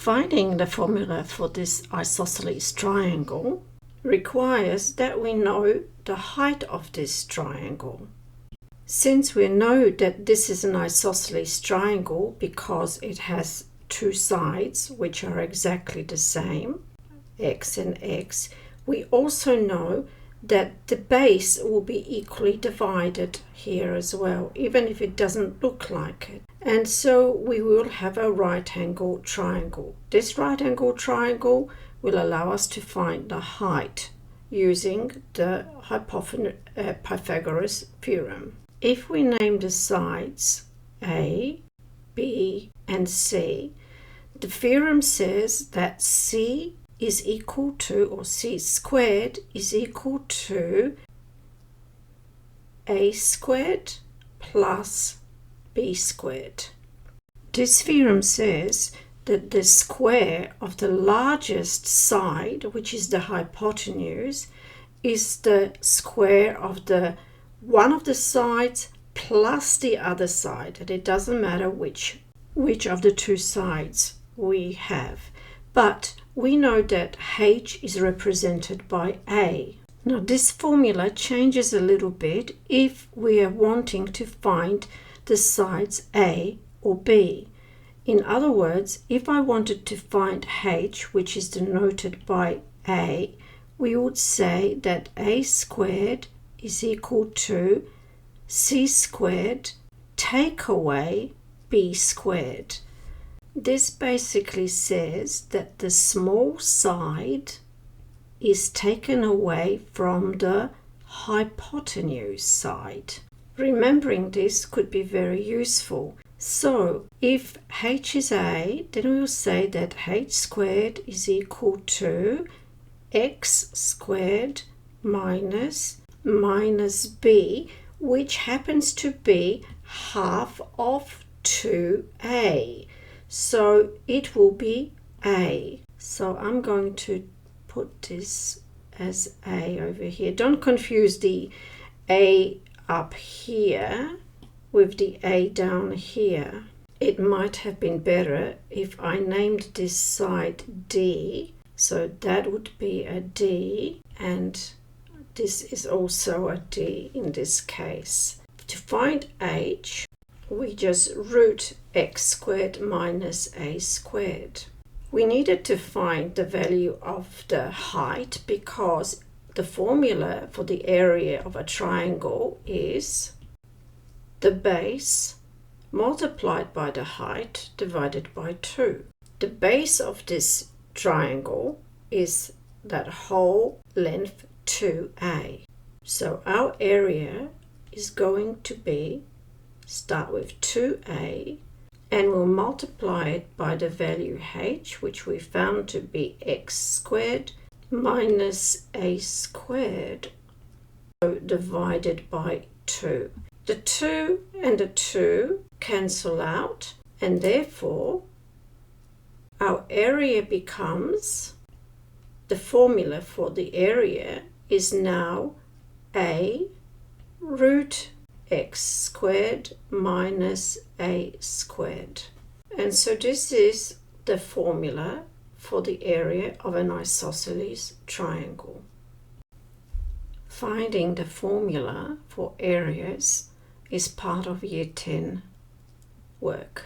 Finding the formula for this isosceles triangle requires that we know the height of this triangle. Since we know that this is an isosceles triangle because it has two sides which are exactly the same, x and x, we also know that the base will be equally divided here as well, even if it doesn't look like it. And so we will have a right-angled triangle. This right-angled triangle will allow us to find the height using the Pythagoras theorem. If we name the sides A, B, and C, the theorem says that C is equal to, or C squared is equal to A squared plus B squared. This theorem says that the square of the largest side, which is the hypotenuse, is the square of the one of the sides plus the other side, and it doesn't matter which of the two sides we have. But we know that h is represented by A. Now this formula changes a little bit if we are wanting to find the sides A or B. In other words, if I wanted to find h, which is denoted by A, we would say that A squared is equal to C squared take away B squared. This basically says that the small side is taken away from the hypotenuse side. Remembering this could be very useful. So if h is A, then we will say that h squared is equal to x squared minus b, which happens to be half of 2a. So it will be A. So I'm going to put this as A over here. Don't confuse the A up here with the A down here. It might have been better if I named this side D. So that would be a D, and this is also a D in this case. To find h, we just root x squared minus a squared. We needed to find the value of the height because the formula for the area of a triangle is the base multiplied by the height divided by 2. The base of this triangle is that whole length 2a. So our area is going to be, start with 2a, and we'll multiply it by the value h, which we found to be x squared minus a squared, so divided by 2. The 2 and the 2 cancel out, and therefore our area becomes, the formula for the area is now a root x squared minus a squared. And so this is the formula for the area of an isosceles triangle. Finding the formula for areas is part of Year 10 work.